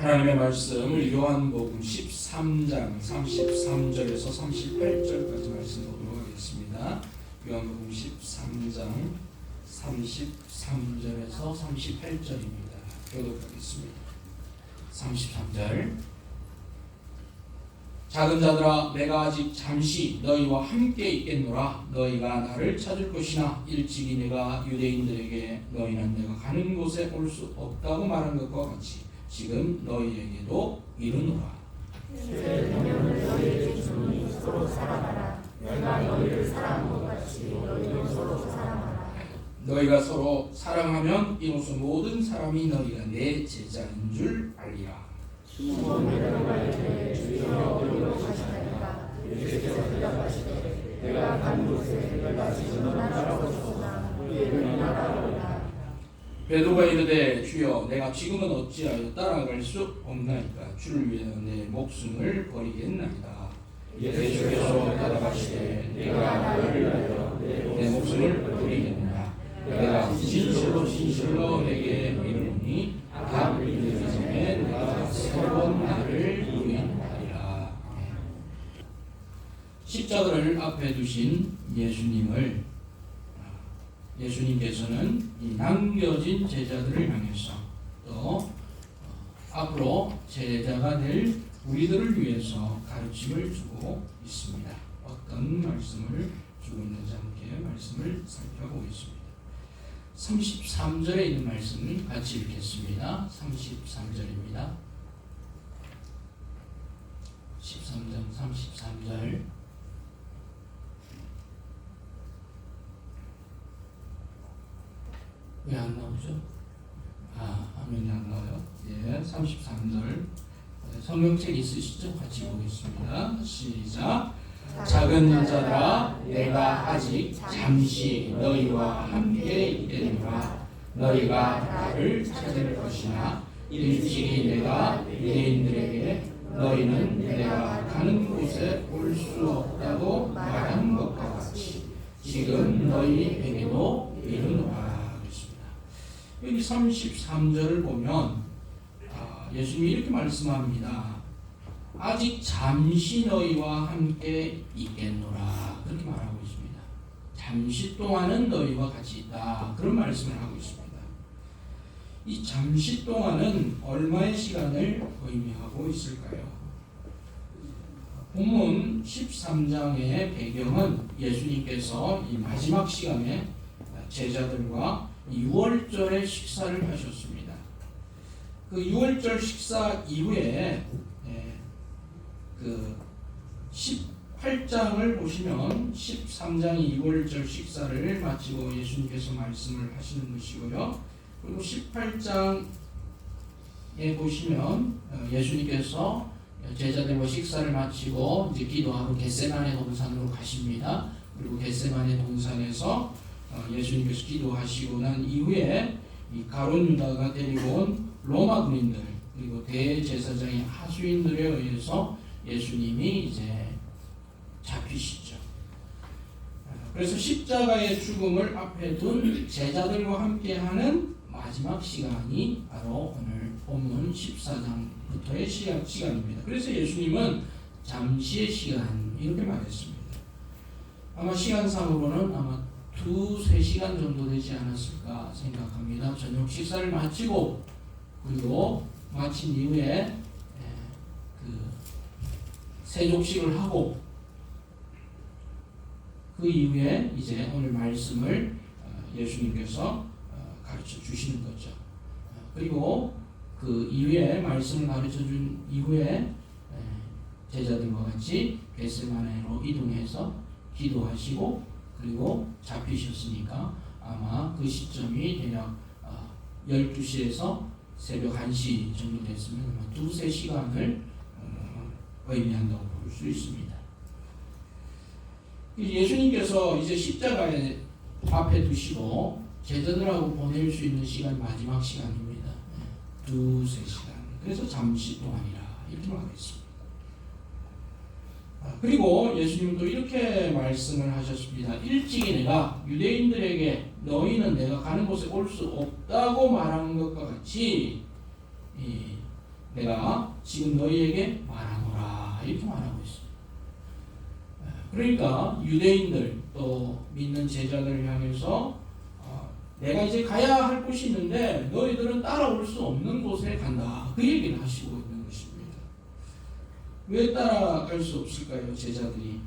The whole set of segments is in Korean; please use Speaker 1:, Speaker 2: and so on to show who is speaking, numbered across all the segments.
Speaker 1: 하나님의 말씀을 요한복음 13장 33절에서 38절까지 말씀 보도록 하겠습니다. 요한복음 13장 33절에서 38절입니다. 교독하겠습니다. 33절. 작은 자들아, 내가 아직 잠시 너희와 함께 있겠노라. 너희가 나를 찾을 것이나 일찍이 내가 유대인들에게 너희는 내가 가는 곳에 올 수 없다고 말한 것과 같이 지금 너희에게도 이르노라.
Speaker 2: 주의 명령을 너희에게 주노니 서로 사랑하라. 내가 너희를 사랑한 것 같이 너희도 서로 사랑하라.
Speaker 1: 너희가 서로 사랑하면 이로써 모든 사람이 너희가 내 제자인 줄 알리라.
Speaker 2: 시몬 베드로가 이르되 주여 어디로 가시나이까. 예수께서 대답하시되 내가 간 곳에 내가 지금 따라오소서. 우리에게 따라오라.
Speaker 1: 베드로가 이르되 주여 내가 지금은 어찌하여 따라갈 수 없나이까. 주를 위하여 내 목숨을 버리겠나이다. 예수께서 대답하시되 내가 너희를 위하여 내 목숨을 버리겠느냐. 내가 진실로 진실로 내게 이르노니 각 이르기 전에 내가 세 번 나를 부인하리라. 십자가를 앞에 두신 예수님께서는 이 남겨진 제자들을 향해서 또 앞으로 제자가 될 우리들을 위해서 가르침을 주고 있습니다. 어떤 말씀을 주고 있는지 함께 말씀을 살펴보겠습니다. 33절에 있는 말씀을 같이 읽겠습니다. 33절입니다. 13장 33절. 왜 안 나오죠? 화면이 안 나와요. 예, 33절. 성경책 있으시죠? 같이 보겠습니다. 시작. 작은 자들아, 내가 아직 잠시 너희와 함께 있겠노라. 너희가 나를 찾을 것이나 일찍이 내가 유대인들에게 너희는 내가 가는 곳에 올 수 없다고 말한 것과 같이 지금 너희에게도 이르노라. 여기 33절을 보면 예수님이 이렇게 말씀합니다. 아직 잠시 너희와 함께 있겠노라. 그렇게 말하고 있습니다. 잠시 동안은 너희와 같이 있다. 그런 말씀을 하고 있습니다. 이 잠시 동안은 얼마의 시간을 의미하고 있을까요? 본문 13장의 배경은 예수님께서 이 마지막 시간에 제자들과 6월절의 식사를 하셨습니다. 그 6월절 식사 이후에 그 18장을 보시면 13장이 6월절 식사를 마치고 예수님께서 말씀을 하시는 것이고요. 그리고 18장에 보시면 예수님께서 제자들과 식사를 마치고 이제 기도하러 겟세마네 동산으로 가십니다. 그리고 겟세마네 동산에서 예수님께서 기도하시고 난 이후에 이 가룟 유다가 데리고 온 로마 군인들 그리고 대제사장의 하수인들에 의해서 예수님이 이제 잡히시죠. 그래서 십자가의 죽음을 앞에 둔 제자들과 함께하는 마지막 시간이 바로 오늘 본문 14장부터의 시간입니다. 그래서 예수님은 잠시의 시간 이렇게 말했습니다. 아마 시간상으로는 아마 2-3시간 정도 되지 않았을까 생각합니다. 저녁 식사를 마치고 그리고 마친 이후에 그 세족식을 하고 그 이후에 이제 오늘 말씀을 예수님께서 가르쳐 주시는 거죠. 그리고 그 이후에 말씀을 가르쳐 준 이후에 제자들과 같이 겟세마네로 이동해서 기도하시고 그리고 잡히셨으니까 아마 그 시점이 대략 12시에서 새벽 1시 정도 됐으면 아마 2-3시간을 의미한다고 볼 수 있습니다. 예수님께서 이제 십자가에 앞에 두시고 제자들하고 보낼 수 있는 시간 마지막 시간입니다. 2-3시간. 그래서 잠시 동안이라 이렇게 말했습니다. 그리고 예수님도 이렇게 말씀을 하셨습니다. 일찍이 내가 유대인들에게 너희는 내가 가는 곳에 올 수 없다고 말한 것과 같이 내가 지금 너희에게 말하노라 이렇게 말하고 있습니다. 그러니까 유대인들 또 믿는 제자들을 향해서 내가 이제 가야 할 곳이 있는데 너희들은 따라올 수 없는 곳에 간다 그 얘기를 하시고 있는 것입니다. 왜 따라갈 수 없을까요? 제자들이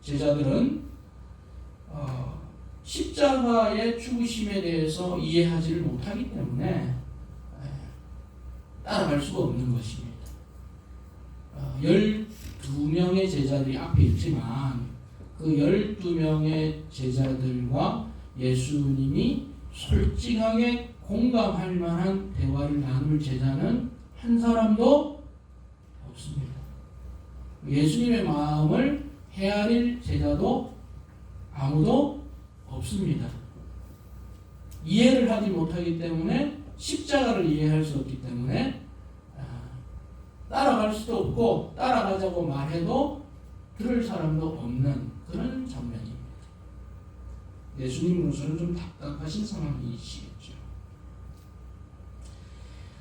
Speaker 1: 제자들은 십자가의 죽으심에 대해서 이해하지를 못하기 때문에 따라갈 수가 없는 것입니다. 12명의 제자들이 앞에 있지만 그 12명의 제자들과 예수님이 솔직하게 공감할 만한 대화를 나눌 제자는 한 사람도 없습니다. 예수님의 마음을 헤아릴 제자도 아무도 없습니다. 이해를 하지 못하기 때문에 십자가를 이해할 수 없기 때문에 따라갈 수도 없고 따라가자고 말해도 들을 사람도 없는 그런 장면입니다. 예수님으로서는 좀 답답하신 상황이시겠죠.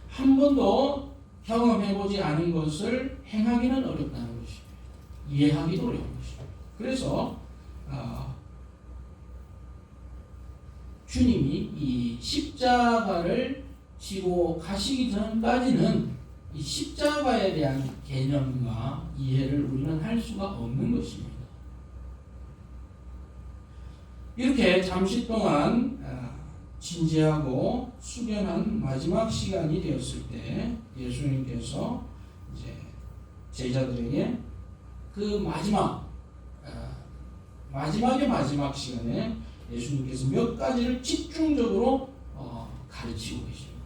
Speaker 1: 한 번도 경험해보지 않은 것을 행하기는 어렵다는 것입니다. 이해하기도 어려운 것입니다. 그래서 주님이 이 십자가를 지고 가시기 전까지는 이 십자가에 대한 개념과 이해를 우리는 할 수가 없는 것입니다. 이렇게 잠시 동안 진지하고 숙연한 마지막 시간이 되었을 때 예수님께서 이제 제자들에게 그 마지막의 마지막 시간에 예수님께서 몇 가지를 집중적으로 가르치고 계십니다.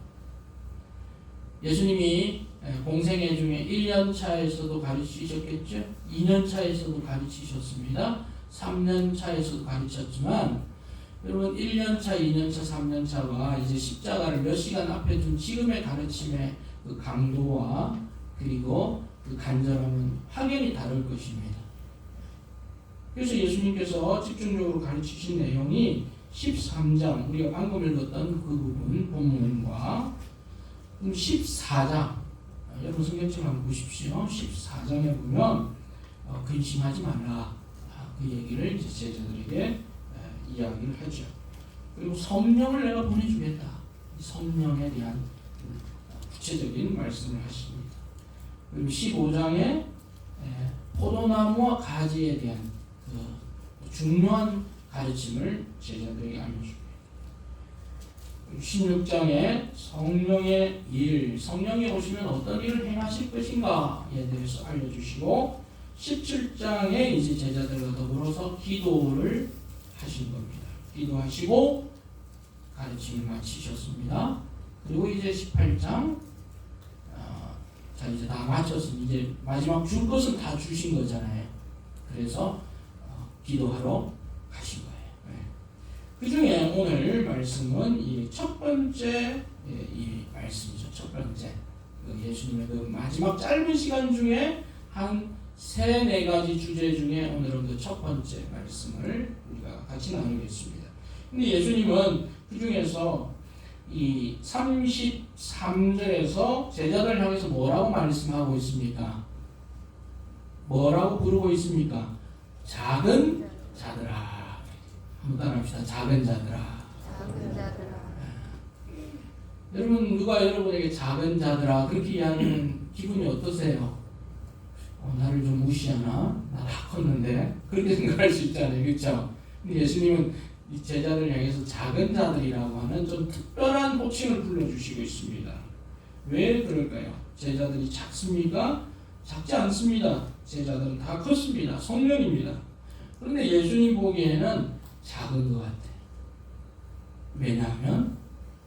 Speaker 1: 예수님이 공생애 중에 1년 차에서도 가르치셨겠죠. 2년 차에서도 가르치셨습니다. 3년 차에서도 가르쳤지만 여러분 1년 차, 2년 차, 3년 차와 이제 십자가를 몇 시간 앞에 둔 지금의 가르침의 그 강도와 그리고 그 간절함은 확연히 다를 것입니다. 그래서 예수님께서 집중적으로 가르치신 내용이 13장 우리가 방금 읽었던 그 부분 본문과 14장 여러분 성경책 한번 보십시오. 14장에 보면 근심하지 말라 그 얘기를 이제 제자들에게 이야기를 하죠. 그리고 성령을 내가 보내주겠다. 성령에 대한 구체적인 말씀을 하십니다. 그리고 15장에 포도나무와 가지에 대한 그 중요한 가르침을 제자들에게 알려줍니다. 16장에 성령의 일, 성령이 오시면 어떤 일을 행하실 것인가에 대해서 알려주시고 17장에 이제 제자들과 더불어서 기도를 하신 겁니다. 기도하시고 가르침을 마치셨습니다. 그리고 이제 18장 자 이제 다 마쳤으니 이제 마지막 줄 것은 다 주신 거잖아요. 그래서 기도하러 가신 거예요. 그 중에 오늘 말씀은 이 첫 번째 이 말씀이죠. 첫 번째 예수님의 그 마지막 짧은 시간 중에 한 3-4가지 주제 중에 오늘은 그 첫 번째 말씀을 우리가 같이 나누겠습니다. 근데 예수님은 그 중에서 이 33절에서 제자들 향해서 뭐라고 말씀하고 있습니까? 뭐라고 부르고 있습니까? 작은 자들아. 한번 따라합시다. 작은 자들아.
Speaker 2: 작은 자들아.
Speaker 1: 여러분 누가 여러분에게 작은 자들아 그렇게 이야기하면 기분이 어떠세요? 나를 좀 무시하나? 나 다 컸는데 그렇게 생각할 수 있잖아요. 그렇죠? 근데 예수님은 이 제자들 향해서 작은 자들이라고 하는 좀 특별한 호칭을 불러주시고 있습니다. 왜 그럴까요? 제자들이 작습니까? 작지 않습니다. 제자들은 다 컸습니다. 성령입니다. 그런데 예수님 보기에는 작은 것 같아요. 왜냐하면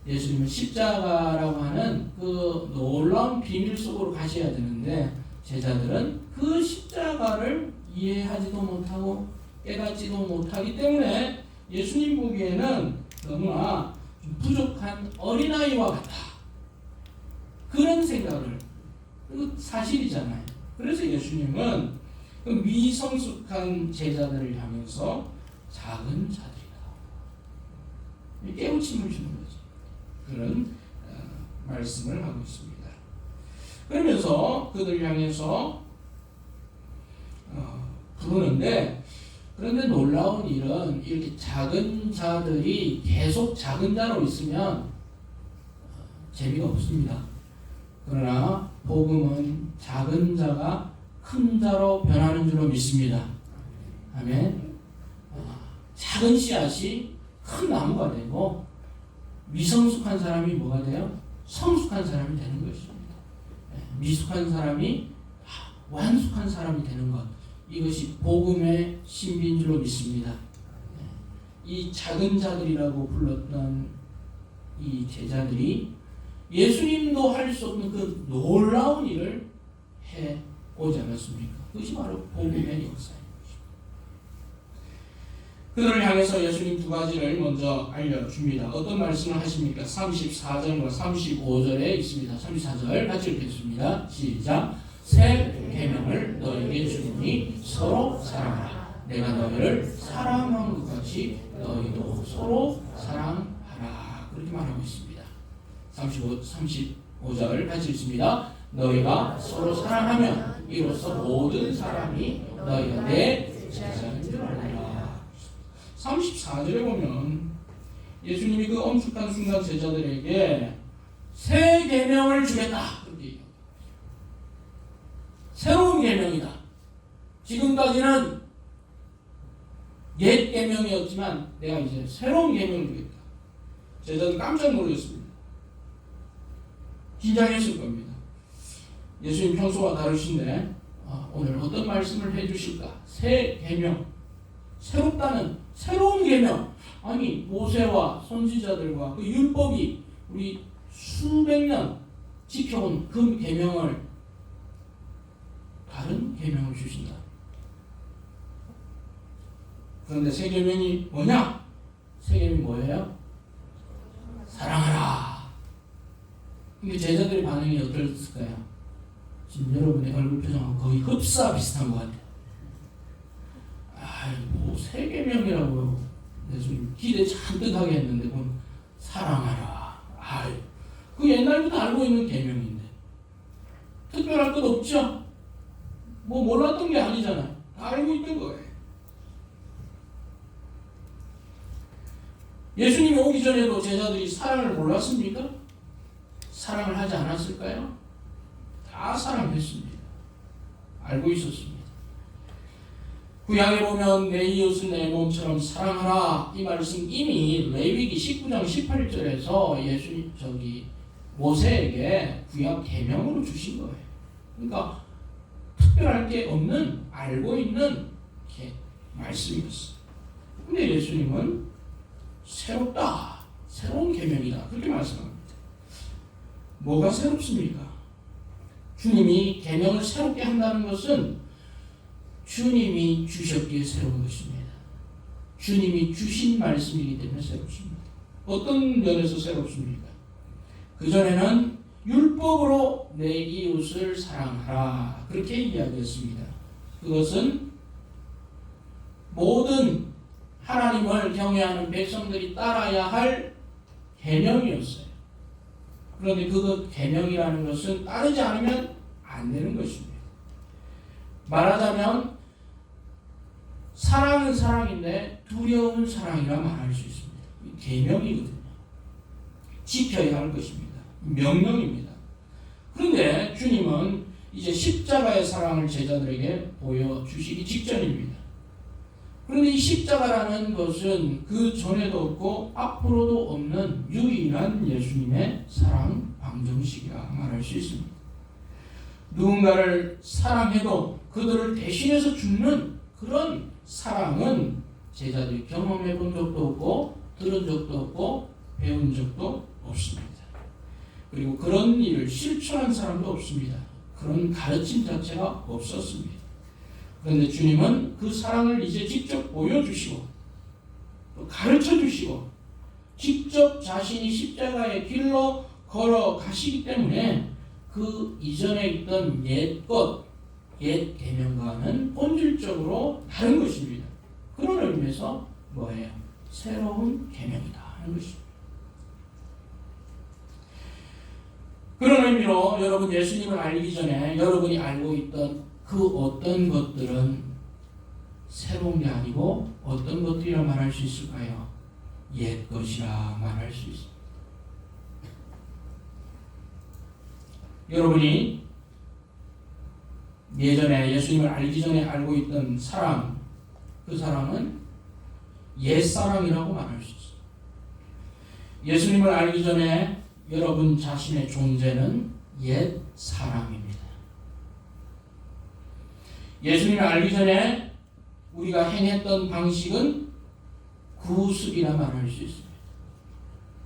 Speaker 1: 예수님은 십자가라고 하는 그 놀라운 비밀 속으로 가셔야 되는데 제자들은 그 십자가를 이해하지도 못하고 깨닫지도 못하기 때문에 예수님 보기에는 너무나 부족한 어린아이와 같다. 그런 생각을 사실이잖아요. 그래서 예수님은 그 미성숙한 제자들을 향해서 작은 자들이다. 깨우침을 주는 거죠. 그런 말씀을 하고 있습니다. 그러면서 그들을 향해서 부르는데, 그런데 놀라운 일은 이렇게 작은 자들이 계속 작은 자로 있으면 재미가 없습니다. 그러나 복음은 작은 자가 큰 자로 변하는 줄로 믿습니다. 아멘. 작은 씨앗이 큰 나무가 되고 미성숙한 사람이 뭐가 돼요? 성숙한 사람이 되는 것입니다. 미숙한 사람이 완숙한 사람이 되는 것, 이것이 복음의 신비인 줄로 믿습니다. 이 작은 자들이라고 불렀던 이 제자들이 예수님도 할 수 없는 그 놀라운 일을 해 오지 않았습니까? 그것이 바로 복음의 역사인 것입니다. 그들을 향해서 예수님 두 가지를 먼저 알려줍니다. 어떤 말씀을 하십니까? 34절과 35절에 있습니다. 34절 같이 읽겠습니다. 시작. 새 계명을 너에게 주노니 서로 사랑하라. 내가 너희를 사랑한 것 같이 너희도 서로 사랑하라. 그렇게 말하고 있습니다. 35절 같이 읽습니다. 너희가 서로 사랑하면 이로써 모든 사람이 너희가 내 제자인 줄 알리라. 34절에 보면 예수님이 그 엄숙한 순간 제자들에게 새 계명을 주겠다. 그렇게 얘기합니다. 새로운 계명이다. 지금까지는 옛 계명이었지만 내가 이제 새로운 계명을 주겠다. 제자들 깜짝 놀랐습니다. 긴장했을 겁니다. 예수님 평소와 다르신데 오늘 어떤 말씀을 해주실까? 새 계명, 새롭다는 새로운 계명. 아니 모세와 선지자들과 그 율법이 우리 수백 년 지켜온 그 계명을 다른 계명을 주신다. 그런데 새 계명이 뭐냐? 새 계명이 뭐예요? 사랑하라. 근데 제자들의 반응이 어떨까요? 지금 여러분의 얼굴 표정하고 거의 흡사 비슷한 것 같아요. 뭐 새 계명이라고요. 예수님 기대 잔뜩 하게 했는데 그건 사랑하라. 그 옛날부터 알고 있는 계명인데 특별할 것 없죠? 뭐 몰랐던 게 아니잖아요. 다 알고 있던 거예요. 예수님이 오기 전에도 제자들이 사랑을 몰랐습니까? 사랑을 하지 않았을까요? 다 사랑했습니다. 알고 있었습니다. 구약에 보면 내 이웃을 내 몸처럼 사랑하라, 이 말씀 이미 레위기 19장 18절에서 예수님 모세에게 구약 계명으로 주신 거예요. 그러니까 특별할 게 없는 알고 있는 말씀이었어요. 근데 예수님은 새롭다, 새로운 계명이다 그렇게 말씀합니다. 뭐가 새롭습니까? 주님이 계명을 새롭게 한다는 것은 주님이 주셨기에 새로운 것입니다. 주님이 주신 말씀이기 때문에 새롭습니다. 어떤 면에서 새롭습니까? 그전에는 율법으로 내 이웃을 사랑하라 그렇게 이야기했습니다. 그것은 모든 하나님을 경외하는 백성들이 따라야 할 계명이었어요. 그런데 그 계명이라는 것은 따르지 않으면 안 되는 것입니다. 말하자면 사랑은 사랑인데 두려운 사랑이라 말할 수 있습니다. 계명이거든요. 지켜야 할 것입니다. 명령입니다. 그런데 주님은 이제 십자가의 사랑을 제자들에게 보여주시기 직전입니다. 그런데 이 십자가라는 것은 그 전에도 없고 앞으로도 없는 유일한 예수님의 사랑 방정식이라 말할 수 있습니다. 누군가를 사랑해도 그들을 대신해서 죽는 그런 사랑은 제자들이 경험해 본 적도 없고 들은 적도 없고 배운 적도 없습니다. 그리고 그런 일을 실천한 사람도 없습니다. 그런 가르침 자체가 없었습니다. 그런데 주님은 그 사랑을 이제 직접 보여주시고 또 가르쳐주시고 직접 자신이 십자가의 길로 걸어가시기 때문에 그 이전에 있던 옛 계명과는 본질적으로 다른 것입니다. 그런 의미에서 뭐예요? 새로운 계명이다 하는 것입니다. 그런 의미로 여러분 예수님을 알기 전에 여러분이 알고 있던 그 어떤 것들은 새로운 게 아니고 어떤 것들이라 말할 수 있을까요? 옛 것이라 말할 수 있습니다. 여러분이 예전에 예수님을 알기 전에 알고 있던 사랑, 그 사랑은 옛사랑이라고 말할 수 있습니다. 예수님을 알기 전에 여러분 자신의 존재는 옛사랑입니다. 예수님을 알기 전에 우리가 행했던 방식은 구습이라 말할 수 있습니다.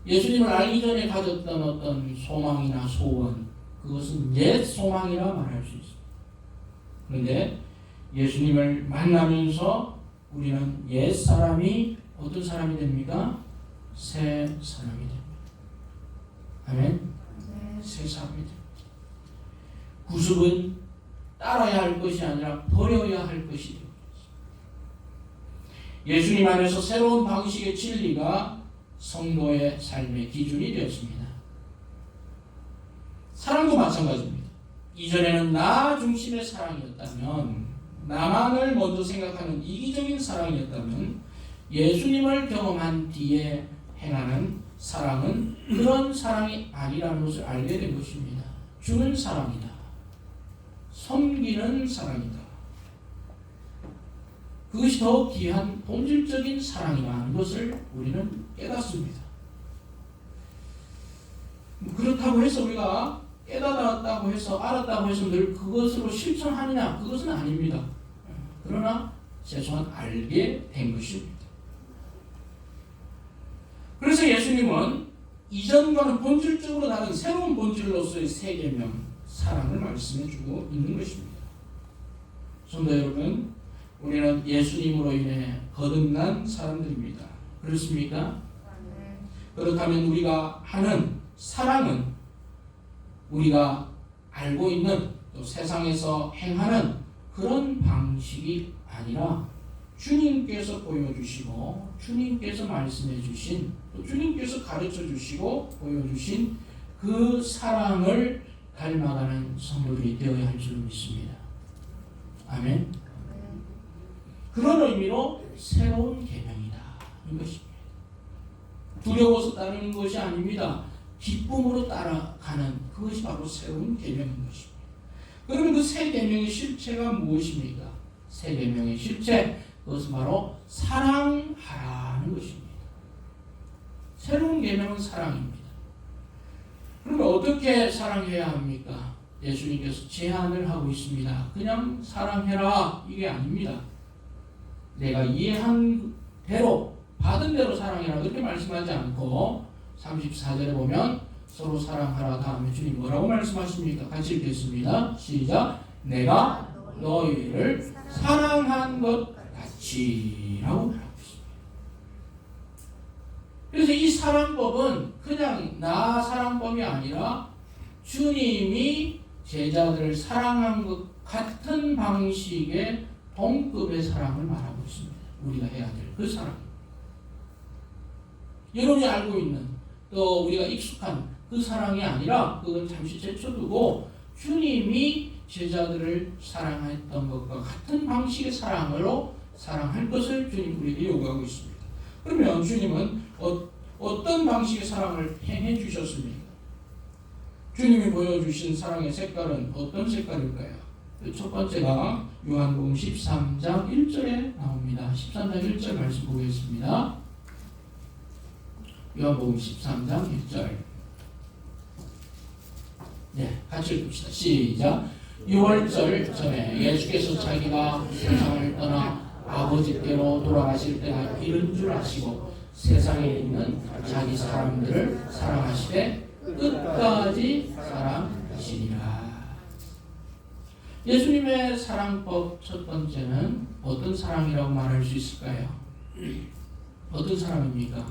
Speaker 1: 예수님을 알기 전에 가졌던 어떤 소망이나 소원, 그것은 옛 소망이라 말할 수 있습니다. 그런데 예수님을 만나면서 우리는 옛 사람이 어떤 사람이 됩니까? 새 사람이 됩니다. 아멘? 새 사람이 됩니다. 구습은 따라야 할 것이 아니라 버려야 할 것이 됩니다. 예수님 안에서 새로운 방식의 진리가 성도의 삶의 기준이 되었습니다. 사랑도 마찬가지입니다. 이전에는 나 중심의 사랑이었다면, 나만을 먼저 생각하는 이기적인 사랑이었다면, 예수님을 경험한 뒤에 행하는 사랑은 그런 사랑이 아니라는 것을 알게 된 것입니다. 주는 사랑이다. 섬기는 사랑이다. 그것이 더 귀한 본질적인 사랑이라는 것을 우리는 깨닫습니다. 그렇다고 해서 우리가 깨달았다고 해서 알았다고 해서 늘 그것으로 실천하느냐, 그것은 아닙니다. 그러나 최소한 알게 된 것입니다. 그래서 예수님은 이전과는 본질적으로 다른 새로운 본질로서의 새 계명, 사랑을 말씀해주고 있는 것입니다. 성도 여러분, 우리는 예수님으로 인해 거듭난 사람들입니다. 그렇습니까? 그렇다면 우리가 하는 사랑은 우리가 알고 있는 또 세상에서 행하는 그런 방식이 아니라 주님께서 보여주시고 주님께서 말씀해 주신 또 주님께서 가르쳐 주시고 보여주신 그 사랑을 닮아가는 성도들이 되어야 할 줄 믿습니다. 아멘. 그런 의미로 새로운 계명이다 이 것입니다. 두려워서 따르는 것이 아닙니다. 기쁨으로 따라가는 그것이 바로 새로운 계명인 것입니다. 그러면 그 새 계명의 실체가 무엇입니까? 새 계명의 실체, 그것은 바로 사랑하라는 것입니다. 새로운 계명은 사랑입니다. 그러면 어떻게 사랑해야 합니까? 예수님께서 제안을 하고 있습니다. 그냥 사랑해라 이게 아닙니다. 내가 이해한 대로 받은 대로 사랑해라 그렇게 말씀하지 않고 34절에 보면 서로 사랑하라 다음에 주님 뭐라고 말씀하십니까? 같이 읽겠습니다. 시작. 내가 너희를 사랑한 것 같이 라고 말하고 있습니다. 그래서 이 사랑법은 그냥 나 사랑법이 아니라 주님이 제자들을 사랑한 것 같은 방식의 동급의 사랑을 말하고 있습니다. 우리가 해야 될 그 사랑. 여러분이 알고 있는 또 우리가 익숙한 그 사랑이 아니라 그건 잠시 제쳐두고 주님이 제자들을 사랑했던 것과 같은 방식의 사랑으로 사랑할 것을 주님 우리에게 요구하고 있습니다. 그러면 주님은 어떤 방식의 사랑을 행해 주셨습니까? 주님이 보여주신 사랑의 색깔은 어떤 색깔일까요? 첫 번째가 요한복음 13장 1절에 나옵니다. 13장 1절 말씀 보겠습니다. 요한복음 13장 1절. 네, 같이 읽읍시다. 시작. 6월절 전에 예수께서 자기가 세상을 떠나 아버지께로 돌아가실 때가 이른 줄 아시고 세상에 있는 자기 사람들을 사랑하시되 끝까지 사랑하시니라. 예수님의 사랑법 첫 번째는 어떤 사랑이라고 말할 수 있을까요? 어떤 사랑입니까?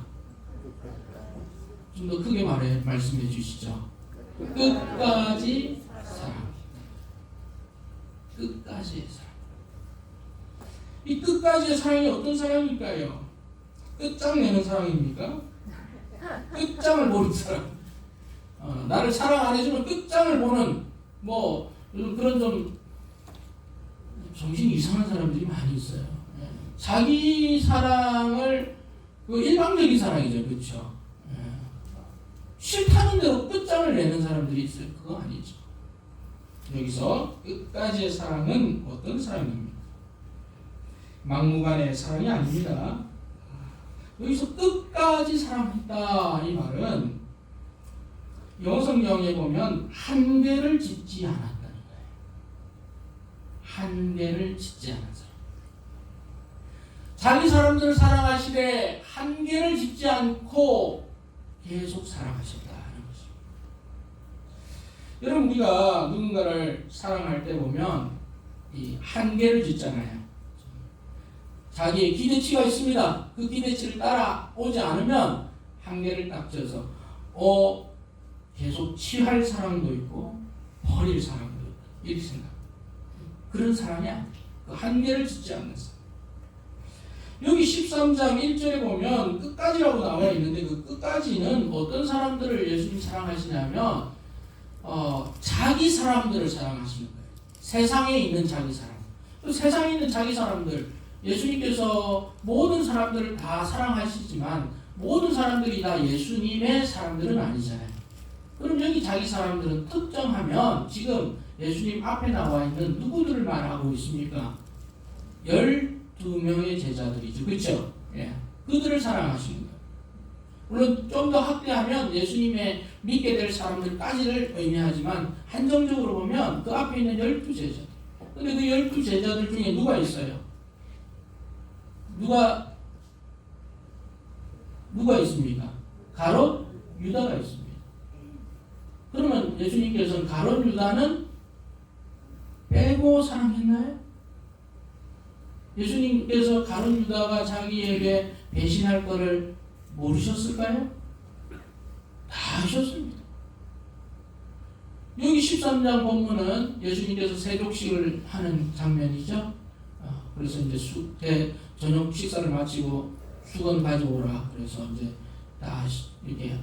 Speaker 1: 좀 더 크게 말씀해 주시죠. 끝까지 사랑. 끝까지의 사랑. 이 끝까지의 사랑이 어떤 사랑일까요? 끝장내는 사랑입니까? 끝장을 모르는 사랑. 나를 사랑 안 해주면 끝장을 보는 뭐 그런 좀 정신이 이상한 사람들이 많이 있어요. 예. 자기 사랑을 일방적인 사랑이죠, 그렇죠? 예. 싫다는 대로 끝장을 내는 사람들이 있어요. 그거 아니죠. 여기서 끝까지의 사랑은 어떤 사랑입니까? 막무가내의 사랑이 아닙니다. 여기서 끝까지 사랑했다 이 말은 영어 성경에 보면 한계를 짓지 않았다는 거예요. 한계를 짓지 않은 사람. 자기 사람들을 사랑하시되 한계를 짓지 않고 계속 사랑하셨다는 것입니다. 여러분 우리가 누군가를 사랑할 때 보면 이 한계를 짓잖아요. 자기의 기대치가 있습니다. 그 기대치를 따라오지 않으면 한계를 딱 져서 계속 취할 사랑도 있고 버릴 사랑도 있고 이렇게 생각합니다. 그런 사랑이 아니에요. 그 한계를 짓지 않는 사랑. 여기 13장 1절에 보면 끝까지라고 나와 있는데 그 끝까지는 어떤 사람들을 예수님 사랑하시냐면 자기 사람들을 사랑하시는 거예요. 세상에 있는 자기 사람. 또 세상에 있는 자기 사람들 예수님께서 모든 사람들을 다 사랑하시지만 모든 사람들이 다 예수님의 사람들은 아니잖아요. 그럼 여기 자기 사람들은 특정하면 지금 예수님 앞에 나와 있는 누구들을 말하고 있습니까? 12명의 제자들이죠. 그렇죠? 예. 그들을 사랑하시는 거예요. 물론 좀 더 확대하면 예수님의 믿게 될 사람들까지를 의미하지만 한정적으로 보면 그 앞에 있는 12제자들. 근데 그 12제자들 중에 누가 있어요? 누가 있습니까? 가롯 유다가 있습니다. 그러면 예수님께서는 가롯 유다는 빼고 사랑했나요? 예수님께서 가롯 유다가 자기에게 배신할 것을 모르셨을까요? 다 아셨습니다. 여기 13장 본문은 예수님께서 세족식을 하는 장면이죠. 그래서 이제 저녁 식사를 마치고 수건 가져오라. 그래서 이제 다 이렇게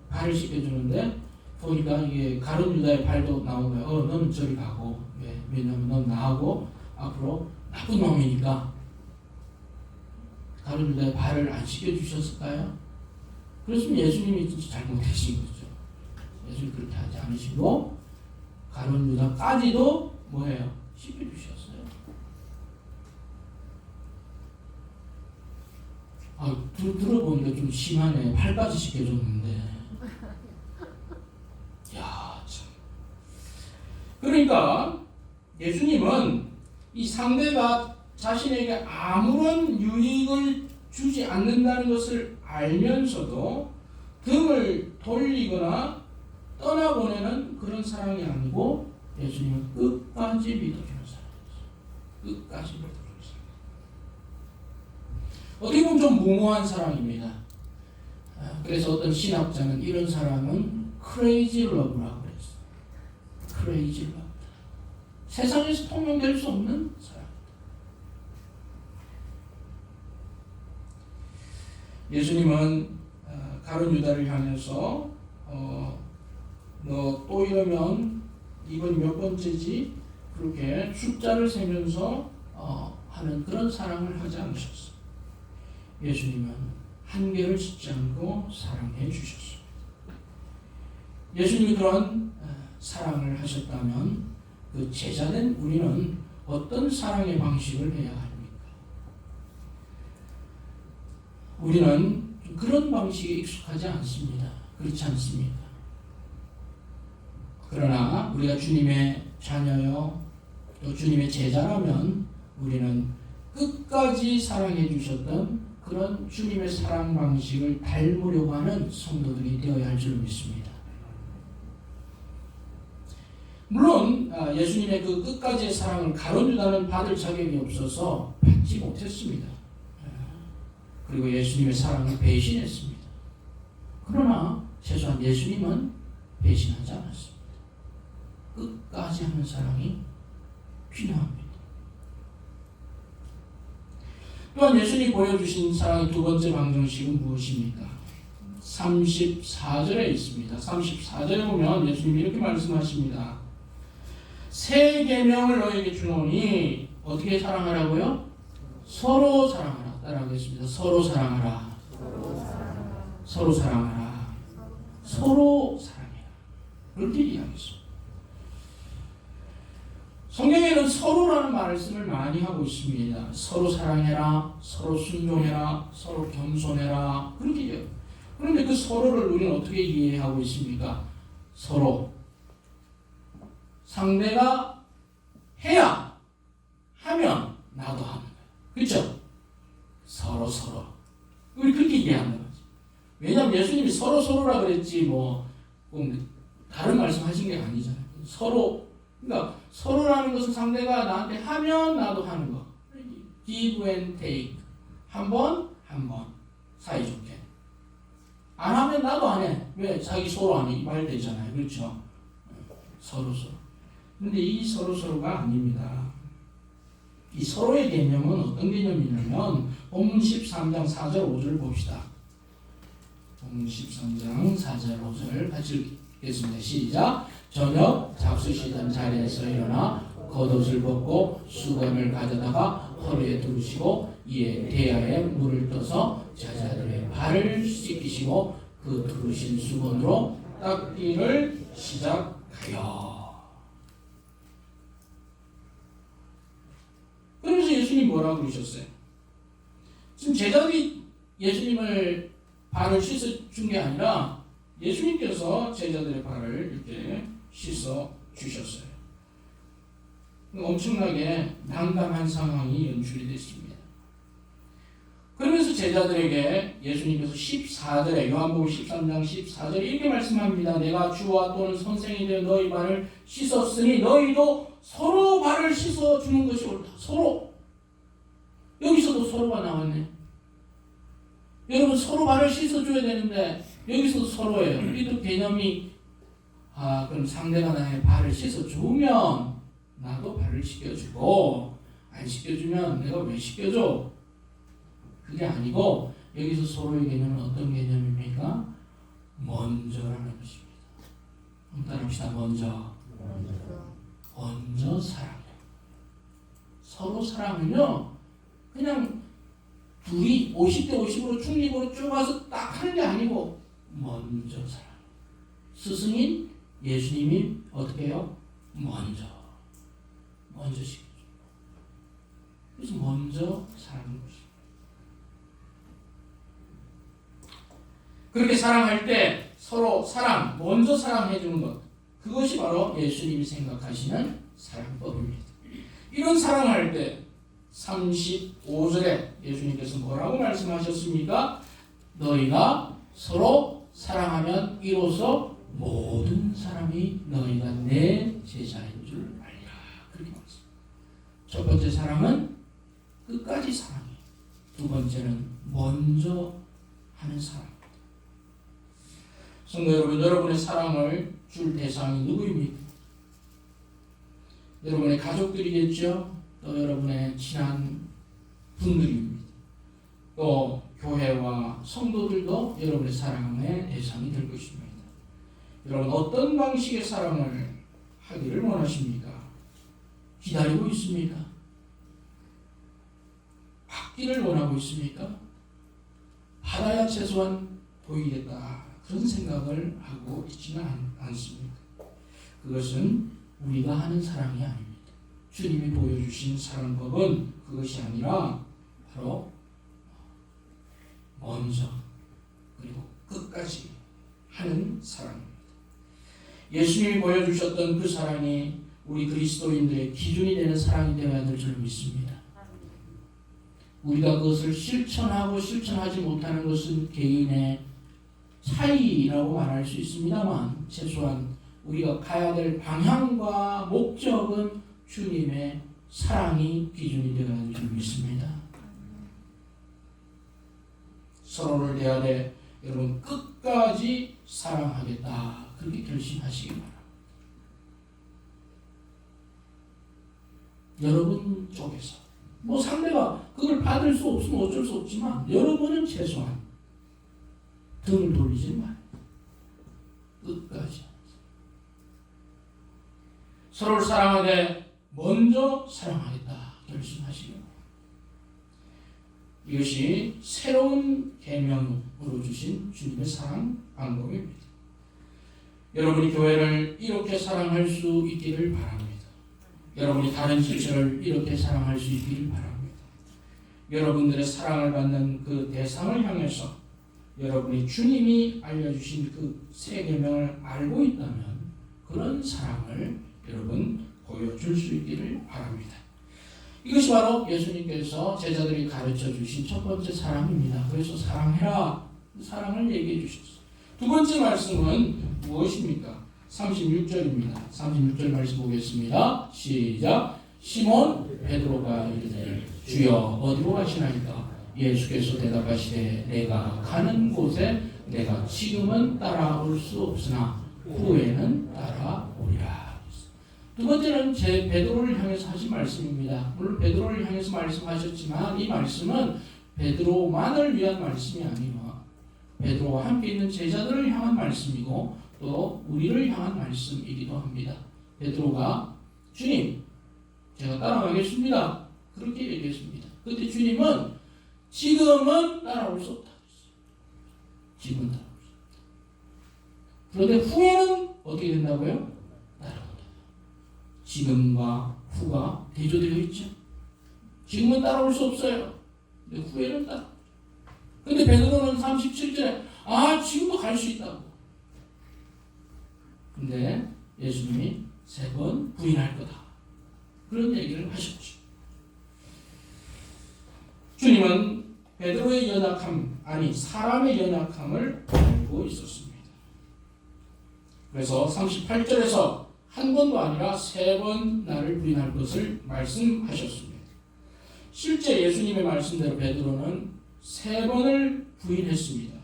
Speaker 1: 발을 씻겨주는데 보니까 이게 가룟 유다의 발도 나온 거예요. 너는 저리 가고. 왜냐면 넌 나하고 앞으로 나쁜 놈이니까. 가룟 유다의 발을 안 씻겨주셨을까요? 그렇으면 예수님이 진짜 잘못하신 거죠. 예수님 그렇게 하지 않으시고 가룟 유다까지도 뭐예요? 씻겨주셨어요. 들어보니까 좀 심하네. 팔까지 씻겨줬는데. 야, 참. 그러니까 예수님은 이 상대가 자신에게 아무런 유익을 주지 않는다는 것을 알면서도 등을 돌리거나 떠나보내는 그런 사랑이 아니고 예수님은 끝까지 믿어주는 사랑이죠. 끝까지 믿어주는 사랑. 어떻게 보면 좀 무모한 사랑입니다. 그래서 어떤 신학자는 이런 사랑은 crazy love라고 그랬어요. crazy love. 세상에서 통용될 수 없는 사랑. 예수님은 가룟 유다를 향해서 너 또 이러면 이번이 몇 번째지? 그렇게 숫자를 세면서 하는 그런 사랑을 하지 않으셨어요. 예수님은 한계를 짓지 않고 사랑해 주셨습니다. 예수님이 그런 사랑을 하셨다면 그 제자된 우리는 어떤 사랑의 방식을 해야 합니까? 우리는 그런 방식에 익숙하지 않습니다. 그렇지 않습니다. 그러나 우리가 주님의 자녀요 또 주님의 제자라면 우리는 끝까지 사랑해 주셨던 그런 주님의 사랑 방식을 닮으려고 하는 성도들이 되어야 할 줄 믿습니다. 물론 예수님의 그 끝까지의 사랑을 가룟 유다는 받을 자격이 없어서 받지 못했습니다. 그리고 예수님의 사랑을 배신했습니다. 그러나 최소한 예수님은 배신하지 않았습니다. 끝까지 하는 사랑이 필요합니다. 또한 예수님이 보여주신 사랑의 두 번째 방정식은 무엇입니까? 34절에 있습니다. 34절에 보면 예수님이 이렇게 말씀하십니다. 새 계명을 너에게 주노니 어떻게 사랑하라고요? 서로 사랑하라. 따라하겠습니다. 서로 사랑하라. 서로 사랑하라. 서로 사랑해라. 그렇게 이야기했습니다. 성경에는 서로라는 말씀을 많이 하고 있습니다. 서로 사랑해라, 서로 순종해라, 서로 겸손해라. 그렇게 해요. 그런데 그 서로를 우리는 어떻게 이해하고 있습니까? 서로. 상대가 해야, 하면 나도 하는 거예요. 그렇죠? 서로. 우리 그렇게 이해하는 거지. 왜냐하면 예수님이 서로라 그랬지 다른 말씀 하신 게 아니잖아요. 서로. 그러니까 서로라는 것은 상대가 나한테 하면 나도 하는 거. give and take. 한 번 사이좋게. 안 하면 나도 안 해. 왜? 자기 서로 안 해. 이 말 되잖아요. 그렇죠? 서로. 근데 이 서로가 아닙니다. 이 서로의 개념은 어떤 개념이냐면 본문 13장 4절 5절 봅시다. 본문 13장 4절 5절 같이 읽겠습니다. 시작. 저녁 잡수시던 자리에서 일어나 겉옷을 벗고 수건을 가져다가 허리에 두르시고 이에 대야에 물을 떠서 제자들의 발을 씻기시고 그 두르신 수건으로 닦기를 시작하여. 그러면서 예수님 뭐라고 그러셨어요? 지금 제자들이 예수님을 발을 씻어준 게 아니라 예수님께서 제자들의 발을 이렇게 씻어 주셨어요. 엄청나게 난감한 상황이 연출이 됐습니다. 그러면서 제자들에게 예수님께서 14절에 요한복음 13장 14절에 이렇게 말씀합니다. 내가 주와 또는 선생이 되어 너희 발을 씻었으니 너희도 서로 발을 씻어주는 것이 옳다. 서로. 여기서도 서로가 나왔네. 여러분 서로 발을 씻어줘야 되는데 여기서도 서로예요. 우리도 개념이 그럼 상대가 나의 발을 씻어주면 나도 발을 씻겨주고 안 씻겨주면 내가 왜 씻겨줘? 그게 아니고 여기서 서로의 개념은 어떤 개념입니까? 먼저라는 것입니다. 따라합시다. 먼저 사랑해요. 서로 사랑은요 그냥 둘이 50대 50으로 중립으로 쭉 와서 딱 하는 게 아니고 먼저 사랑해요. 스승인 예수님이 어떻게 해요? 먼저 시켜줘. 그래서 먼저 사랑하는 것입니다. 그렇게 사랑할 때 서로 먼저 사랑해 주는 것. 그것이 바로 예수님이 생각하시는 사랑법입니다. 이런 사랑할 때 35절에 예수님께서 뭐라고 말씀하셨습니까? 너희가 서로 사랑하면 이로써 모든 사람이 너희가 내 제자인 줄 알리라. 그렇게 말씀합니다. 첫 번째 사랑은 끝까지 사랑해. 두 번째는 먼저 하는 사랑. 성도 여러분, 여러분의 사랑을 줄 대상이 누구입니까? 여러분의 가족들이겠죠? 또 여러분의 친한 분들입니다. 또 교회와 성도들도 여러분의 사랑의 대상이 될 것입니다. 여러분 어떤 방식의 사랑을 하기를 원하십니까? 기다리고 있습니까? 받기를 원하고 있습니까? 받아야 최소한 보이겠다. 그런 생각을 하고 있지는 않습니다. 그것은 우리가 하는 사랑이 아닙니다. 주님이 보여주신 사랑법은 그것이 아니라 바로 먼저 그리고 끝까지 하는 사랑입니다. 예수님이 보여주셨던 그 사랑이 우리 그리스도인들의 기준이 되는 사랑이 되어야 될 줄 믿습니다. 우리가 그것을 실천하고 실천하지 못하는 것은 개인의 차이라고 말할 수 있습니다만 최소한 우리가 가야 될 방향과 목적은 주님의 사랑이 기준이 되어야 될 줄 믿습니다. 서로를 대하되 여러분 끝까지 사랑하겠다. 그렇게 결심하시기 바랍니다. 여러분 쪽에서 상대가 그걸 받을 수 없으면 어쩔 수 없지만 여러분은 최소한 등을 돌리지 마. 끝까지. 서로를 사랑하되 먼저 사랑하겠다 결심하시는 거예요. 이것이 새로운 계명으로 주신 주님의 사랑 방법입니다. 여러분이 교회를 이렇게 사랑할 수 있기를 바랍니다. 여러분이 다른 지체를 이렇게 사랑할 수 있기를 바랍니다. 여러분들의 사랑을 받는 그 대상을 향해서 여러분이 주님이 알려주신 그 새 계명을 알고 있다면 그런 사랑을 여러분 보여줄 수 있기를 바랍니다. 이것이 바로 예수님께서 제자들이 가르쳐 주신 첫 번째 사랑입니다. 그래서 사랑해라. 사랑을 얘기해 주셨어요. 두 번째 말씀은 무엇입니까? 36절입니다. 36절 말씀 보겠습니다. 시작. 시몬 베드로가 이르되 주여 어디로 가시나이까? 예수께서 대답하시되 내가 가는 곳에 내가 지금은 따라올 수 없으나 후에는 따라오리라. 두 번째는 제 베드로를 향해서 하신 말씀입니다. 물론 베드로를 향해서 말씀하셨지만 이 말씀은 베드로만을 위한 말씀이 아니라 베드로와 함께 있는 제자들을 향한 말씀이고 또 우리를 향한 말씀이기도 합니다. 베드로가 주님 제가 따라가겠습니다. 그렇게 얘기했습니다. 그런데 주님은 지금은 따라올 수 없다. 지금은 따라올 수 없다. 그런데 후에는 어떻게 된다고요? 따라온다. 지금과 후가 대조되어 있죠. 지금은 따라올 수 없어요. 근데 후에는 따라오죠. 근데 베드로는 37절에 지금도 갈 수 있다고. 근데 예수님이 3번 부인할 거다. 그런 얘기를 하셨죠. 주님은 베드로의 연약함, 사람의 연약함을 알고 있었습니다. 그래서 38절에서 한 번도 아니라 3번 나를 부인할 것을 말씀하셨습니다. 실제 예수님의 말씀대로 베드로는 3번을 부인했습니다.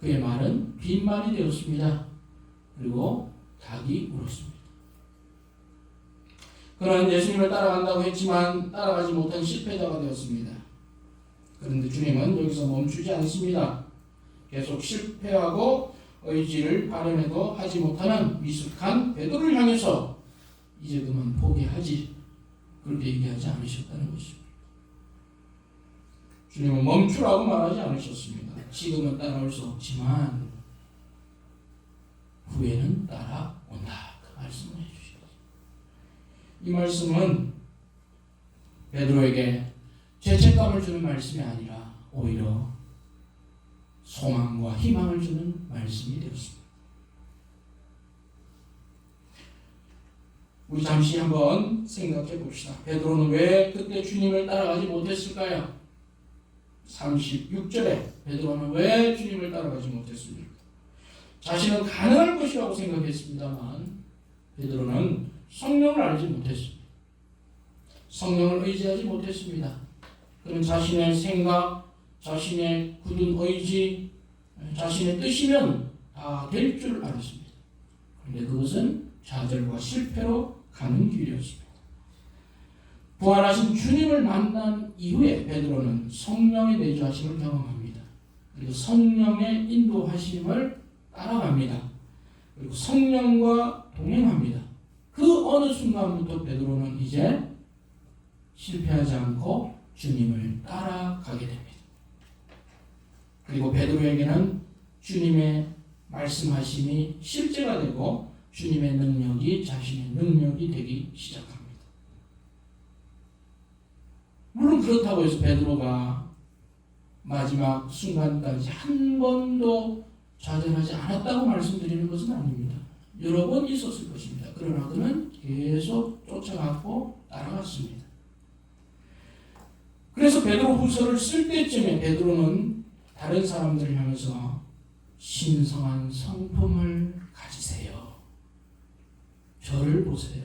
Speaker 1: 그의 말은 빈말이 되었습니다. 그리고 닭이 울었습니다. 그는 예수님을 따라간다고 했지만 따라가지 못한 실패자가 되었습니다. 그런데 주님은 여기서 멈추지 않습니다. 계속 실패하고 의지를 발현해도 하지 못하는 미숙한 베드로를 향해서 이제 그만 포기하지 그렇게 얘기하지 않으셨다는 것입니다. 주님은 멈추라고 말하지 않으셨습니다. 지금은 따라올 수 없지만 후에는 따라온다. 그 말씀을 해주셨습니다. 이 말씀은 베드로에게 죄책감을 주는 말씀이 아니라 오히려 소망과 희망을 주는 말씀이 되었습니다. 우리 잠시 한번 생각해 봅시다. 베드로는 왜 그때 주님을 따라가지 못했을까요? 36절에 베드로는 왜 주님을 따라가지 못했습니까? 자신은 가능할 것이라고 생각했습니다만 베드로는 성령을 알지 못했습니다. 성령을 의지하지 못했습니다. 그는 자신의 생각, 자신의 굳은 의지, 자신의 뜻이면 다 될 줄 알았습니다. 그런데 그것은 좌절과 실패로 가는 길이었습니다. 부활하신 주님을 만난 이후에 베드로는 성령의 내주하심을 경험합니다. 그리고 성령의 인도하심을 따라갑니다. 그리고 성령과 동행합니다. 그 어느 순간부터 베드로는 이제 실패하지 않고 주님을 따라가게 됩니다. 그리고 베드로에게는 주님의 말씀하심이 실제가 되고 주님의 능력이 자신의 능력이 되기 시작합니다. 물론 그렇다고 해서 베드로가 마지막 순간까지 한 번도 좌절하지 않았다고 말씀드리는 것은 아닙니다. 여러 번 있었을 것입니다. 그러나 그는 계속 쫓아갔고 따라갔습니다. 그래서 베드로 후서를 쓸 때쯤에 베드로는 다른 사람들을 향해서 신성한 성품을 가지세요. 저를 보세요.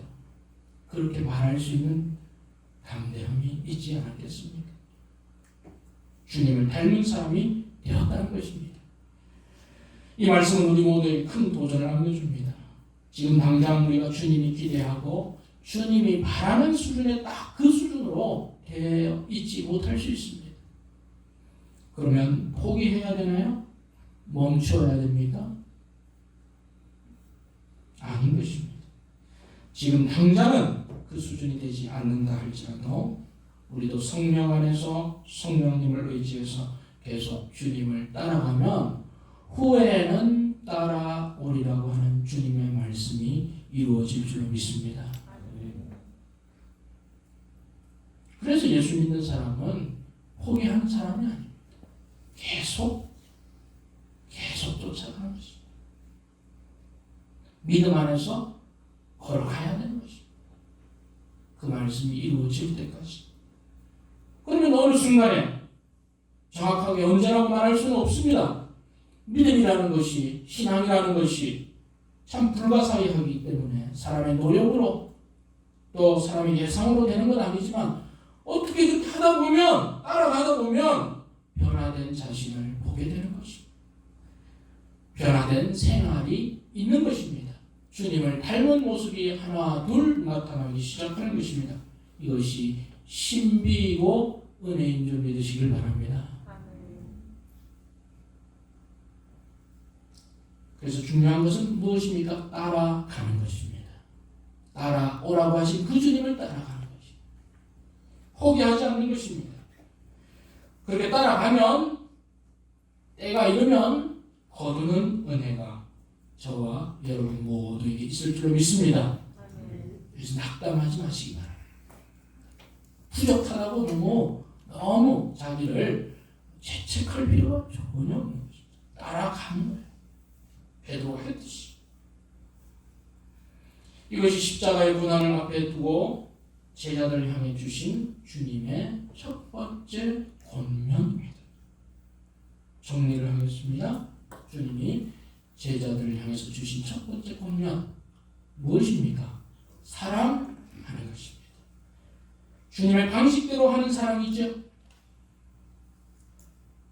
Speaker 1: 그렇게 말할 수 있는 담대함이 있지 않았겠습니까? 주님을 닮은 사람이 되었다는 것입니다. 이 말씀은 우리 모두에게 큰 도전을 안겨줍니다. 지금 당장 우리가 주님이 기대하고 주님이 바라는 수준에 딱 그 수준으로 되어 있지 못할 수 있습니다. 그러면 포기해야 되나요? 멈춰야 됩니까? 아닌 것입니다. 지금 당장은 그 수준이 되지 않는다 할지라도 우리도 성령 안에서 성령님을 의지해서 계속 주님을 따라가면 후에는 따라오리라고 하는 주님의 말씀이 이루어질 줄로 믿습니다. 그래서 예수 믿는 사람은 포기하는 사람이 아닙니다. 계속 쫓아가는 것입니다. 믿음 안에서 걸어가야 되는 것입니다. 그 말씀이 이루어질 때까지. 그러면 어느 순간에 정확하게 언제라고 말할 수는 없습니다. 믿음이라는 것이, 신앙이라는 것이 참 불가사의하기 때문에 사람의 노력으로 또 사람의 예상으로 되는 건 아니지만 어떻게 그렇게 하다 보면, 따라가다 보면 변화된 자신을 보게 되는 것입니다. 변화된 생활이 있는 것입니다. 주님을 닮은 모습이 하나 둘 나타나기 시작하는 것입니다. 이것이 신비이고 은혜인 줄 믿으시길 바랍니다. 그래서 중요한 것은 무엇입니까? 따라가는 것입니다. 따라오라고 하신 그 주님을 따라가는 것입니다. 포기하지 않는 것입니다. 그렇게 따라가면 때가 이르면 거두는 은혜가 저와 여러분 모두에게 있을 줄로 믿습니다. 그래서 낙담하지 마시기 바랍니다. 부족하다고 너무 자기를 죄책할 필요가 전혀 없는 것입니다. 따라가는 거예요. 베드로가 했듯이. 이것이 십자가의 고난을 앞에 두고 제자들을 향해 주신 주님의 첫 번째 권면입니다. 정리를 하겠습니다. 주님이 제자들을 향해서 주신 첫 번째 권면 무엇입니까? 사랑하는 것입니다. 주님의 방식대로 하는 사랑이죠.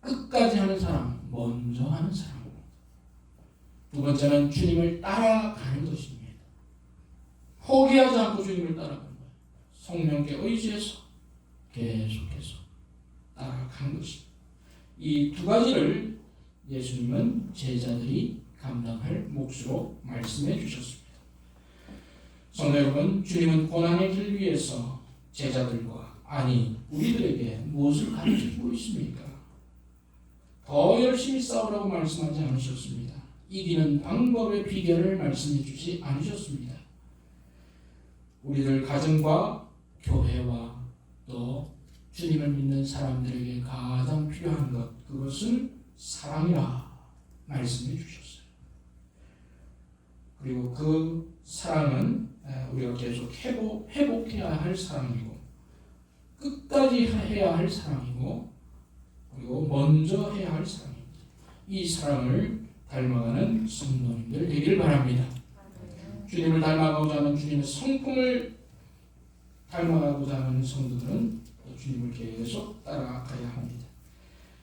Speaker 1: 끝까지 하는 사랑, 먼저 하는 사랑. 두 번째는 주님을 따라가는 것입니다. 포기하지 않고 주님을 따라가는 거예요. 성령께 의지해서 계속해서 따라가는 것입니다. 이 두 가지를 예수님은 제자들이 감당할 몫으로 말씀해 주셨습니다. 성도 여러분, 주님은 고난의 길 위에서 제자들과 아니 우리들에게 무엇을 가르쳐주고 있습니까? 더 열심히 싸우라고 말씀하지 않으셨습니다. 이기는 방법의 비결을 말씀해 주지 않으셨습니다. 우리들 가정과 교회와 또 주님을 믿는 사람들에게 가장 필요한 것, 그것은 사랑이라 말씀해 주셨어요. 그리고 그 사랑은 우리가 계속 회복해야 할 사랑이고 끝까지 해야 할 사랑이고 그리고 먼저 해야 할 사랑입니다. 이 사랑을 닮아가는 성도님들 되기를 바랍니다. 주님을 닮아가고자 하는 주님의 성품을 닮아가고자 하는 성도들은 주님을 계속 따라가야 합니다.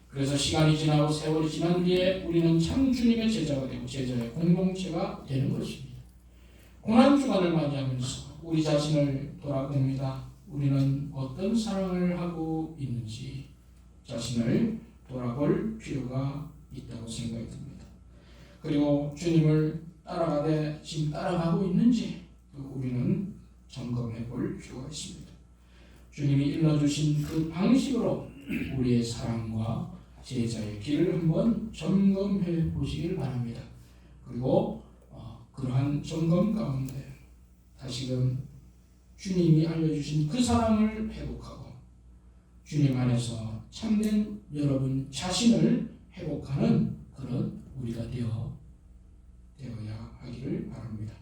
Speaker 1: 그래서 시간이 지나고 세월이 지난 뒤에 우리는 참 주님의 제자가 되고 제자의 공동체가 되는 것입니다. 고난주간을 맞이하면서 우리 자신을 돌아봅니다. 우리는 어떤 사랑을 하고 있는지 자신을 돌아볼 필요가 있다고 생각이 듭니다. 그리고 주님을 따라가되 지금 따라가고 있는지 우리는 점검해 볼 필요가 있습니다. 주님이 일러주신 그 방식으로 우리의 사랑과 제자의 길을 한번 점검해 보시길 바랍니다. 그리고 그러한 점검 가운데 다시금 주님이 알려주신 그 사랑을 회복하고 주님 안에서 참된 여러분 자신을 회복하는 그런 우리가 되어야 하기를 바랍니다.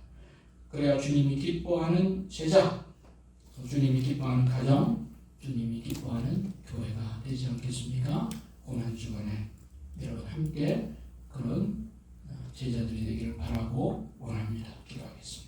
Speaker 1: 그래야 주님이 기뻐하는 제자, 주님이 기뻐하는 가정, 주님이 기뻐하는 교회가 되지 않겠습니까? 고난주간에 여러분 함께 그런 제자들이 되기를 바라고 원합니다. 기도하겠습니다.